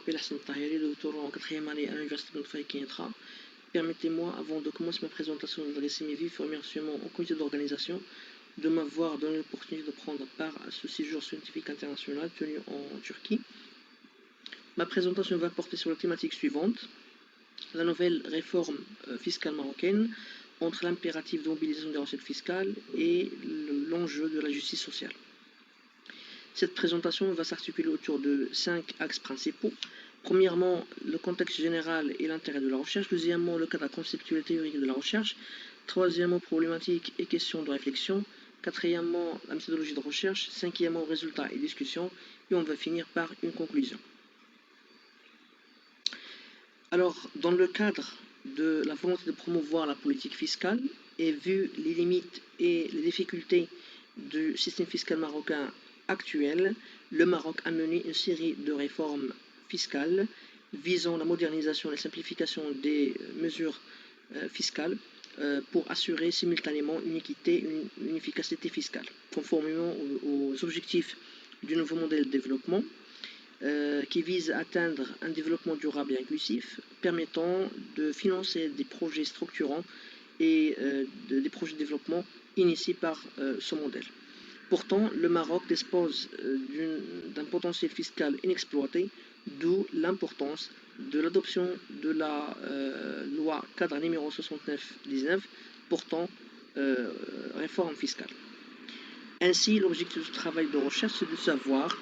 m'appelle Hassan Tahiri, doctorant en 4e année à l'Université de Faye-Kenitra. Permettez-moi, avant de commencer ma présentation, d'adresser mes vifs remerciements au comité d'organisation de m'avoir donné l'opportunité de prendre part à ce séjour scientifique international tenu en Turquie. Ma présentation va porter sur la thématique suivante: la nouvelle réforme fiscale marocaine, entre l'impératif de mobilisation des recettes fiscales et l'enjeu de la justice sociale. Cette présentation va s'articuler autour de 5 axes principaux. Premièrement, le contexte général et l'intérêt de la recherche. Deuxièmement, le cadre conceptuel et théorique de la recherche. Troisièmement, problématiques et questions de réflexion. Quatrièmement, la méthodologie de recherche. Cinquièmement, résultats et discussions. Et on va finir par une conclusion. Alors, dans le cadre de la volonté de promouvoir la politique fiscale, et vu les limites et les difficultés du système fiscal marocain actuel, le Maroc a mené une série de réformes fiscales visant la modernisation et la simplification des mesures fiscales pour assurer simultanément une équité et une efficacité fiscale, conformément aux objectifs du nouveau modèle de développement qui vise à atteindre un développement durable et inclusif, permettant de financer des projets structurants et des projets de développement initiés par ce modèle. Pourtant, le Maroc dispose d'un potentiel fiscal inexploité, d'où l'importance de l'adoption de la loi cadre numéro 69/19 portant réforme fiscale. Ainsi, l'objectif du travail de recherche, c'est de savoir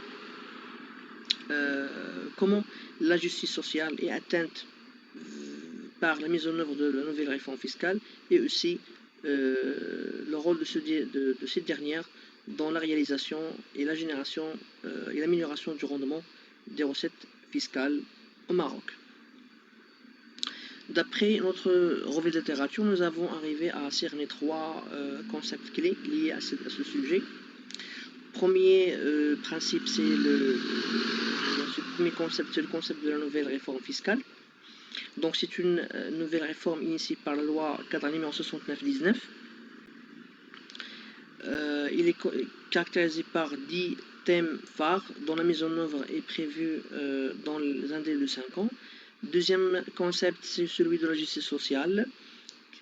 comment la justice sociale est atteinte par la mise en œuvre de la nouvelle réforme fiscale et aussi le rôle de cette dernière dans la réalisation et la génération et l'amélioration du rendement des recettes fiscales au Maroc. D'après notre revue de littérature, nous avons arrivé à cerner 3 concepts clés liés à ce sujet. Premier principe, c'est le concept de la nouvelle réforme fiscale. Donc c'est une nouvelle réforme initiée par la loi cadre numéro 69/19. Il est caractérisé par 10 thèmes phares dont la mise en œuvre est prévue dans un délai de 5 ans. Deuxième concept, c'est celui de la justice sociale,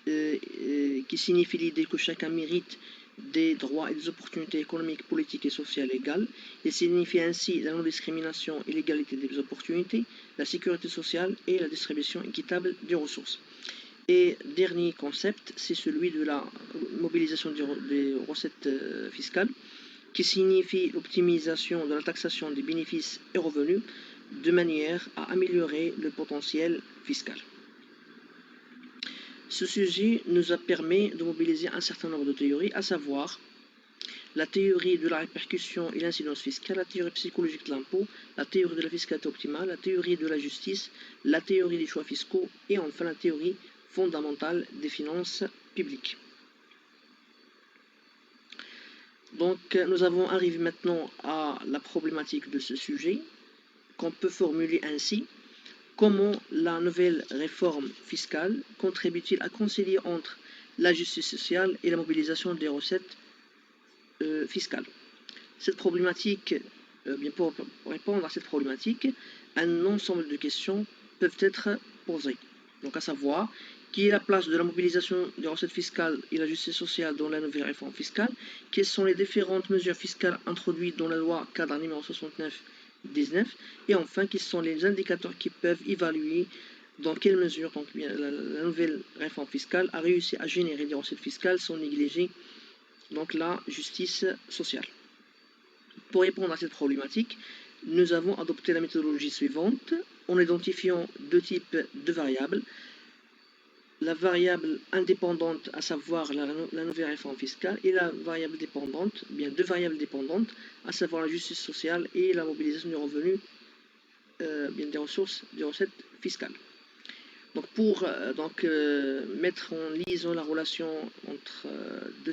qui signifie l'idée que chacun mérite des droits et des opportunités économiques, politiques et sociales égales. Il signifie ainsi la non-discrimination et l'égalité des opportunités, la sécurité sociale et la distribution équitable des ressources. Et dernier concept, c'est celui de la mobilisation des recettes fiscales, qui signifie l'optimisation de la taxation des bénéfices et revenus de manière à améliorer le potentiel fiscal. Ce sujet nous a permis de mobiliser un certain nombre de théories, à savoir la théorie de la répercussion et l'incidence fiscale, la théorie psychologique de l'impôt, la théorie de la fiscalité optimale, la théorie de la justice, la théorie des choix fiscaux et enfin la théorie fondamentale des finances publiques. Donc nous avons arrivé maintenant à la problématique de ce sujet, qu'on peut formuler ainsi: comment la nouvelle réforme fiscale contribue-t-il à concilier entre la justice sociale et la mobilisation des recettes fiscales? Cette problématique, pour répondre à cette problématique, un ensemble de questions peuvent être posées. Donc à savoir, quelle est la place de la mobilisation des recettes fiscales et la justice sociale dans la nouvelle réforme fiscale? Quelles sont les différentes mesures fiscales introduites dans la loi cadre numéro 69/19? Et enfin, quels sont les indicateurs qui peuvent évaluer dans quelle mesure la nouvelle réforme fiscale a réussi à générer des recettes fiscales sans négliger la justice sociale? Pour répondre à cette problématique, nous avons adopté la méthodologie suivante en identifiant 2 types de variables. La variable indépendante, à savoir la nouvelle réforme fiscale, et la variable dépendante, 2 variables dépendantes, à savoir la justice sociale et la mobilisation du revenu, des ressources, des recettes fiscales. Donc pour mettre en liaison la relation entre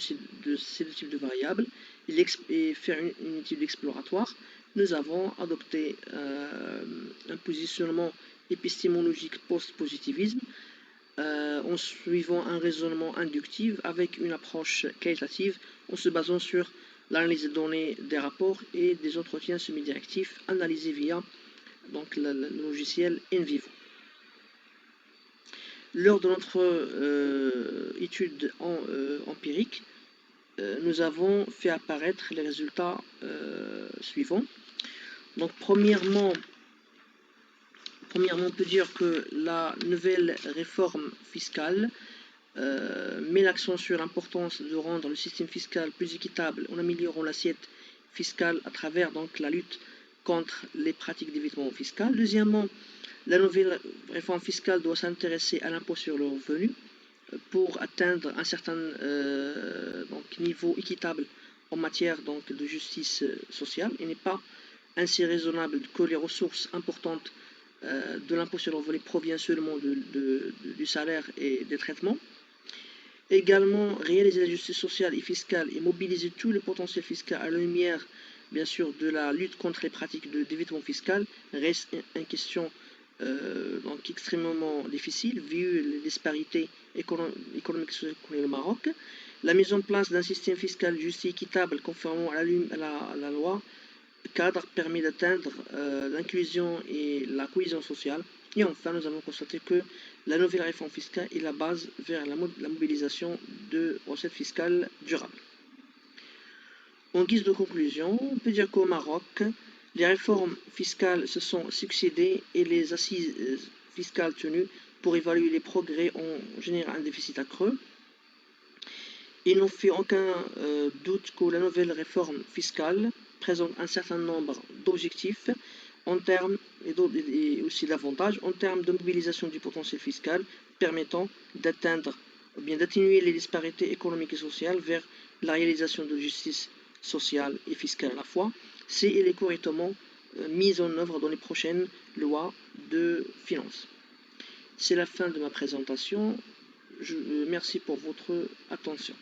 ces deux types de variables et faire une étude exploratoire, nous avons adopté un positionnement épistémologique post-positivisme en suivant un raisonnement inductif avec une approche qualitative en se basant sur l'analyse des données des rapports et des entretiens semi-directifs analysés via donc le logiciel InVivo. Lors de notre étude empirique, nous avons fait apparaître les résultats suivants. Donc premièrement, on peut dire que la nouvelle réforme fiscale met l'accent sur l'importance de rendre le système fiscal plus équitable en améliorant l'assiette fiscale à travers donc la lutte contre les pratiques d'évitement fiscal. Deuxièmement, la nouvelle réforme fiscale doit s'intéresser à l'impôt sur le revenu pour atteindre un certain niveau équitable en matière de justice sociale. Il n'est pas ainsi raisonnable que les ressources importantes de l'impôt sur le revenu proviennent seulement du salaire et des traitements. Également, réaliser la justice sociale et fiscale et mobiliser tout le potentiel fiscal à la lumière, bien sûr, de la lutte contre les pratiques d'évitement fiscal reste une question extrêmement difficile vu les disparités économiques et sociales au Maroc. La mise en place d'un système fiscal juste et équitable conformément à la loi cadre permet d'atteindre l'inclusion et la cohésion sociale. Et enfin, nous avons constaté que la nouvelle réforme fiscale est la base vers la mobilisation de recettes fiscales durables. En guise de conclusion, on peut dire qu'au Maroc, les réformes fiscales se sont succédées et les assises fiscales tenues pour évaluer les progrès ont généré un déficit accru. Il n'en fait aucun doute que la nouvelle réforme fiscale présente un certain nombre d'objectifs en termes et aussi d'avantages en termes de mobilisation du potentiel fiscal permettant d'atteindre ou bien d'atténuer les disparités économiques et sociales vers la réalisation de justice sociale et fiscale à la fois, si elle est correctement mise en œuvre dans les prochaines lois de finances. C'est la fin de ma présentation. Merci pour votre attention.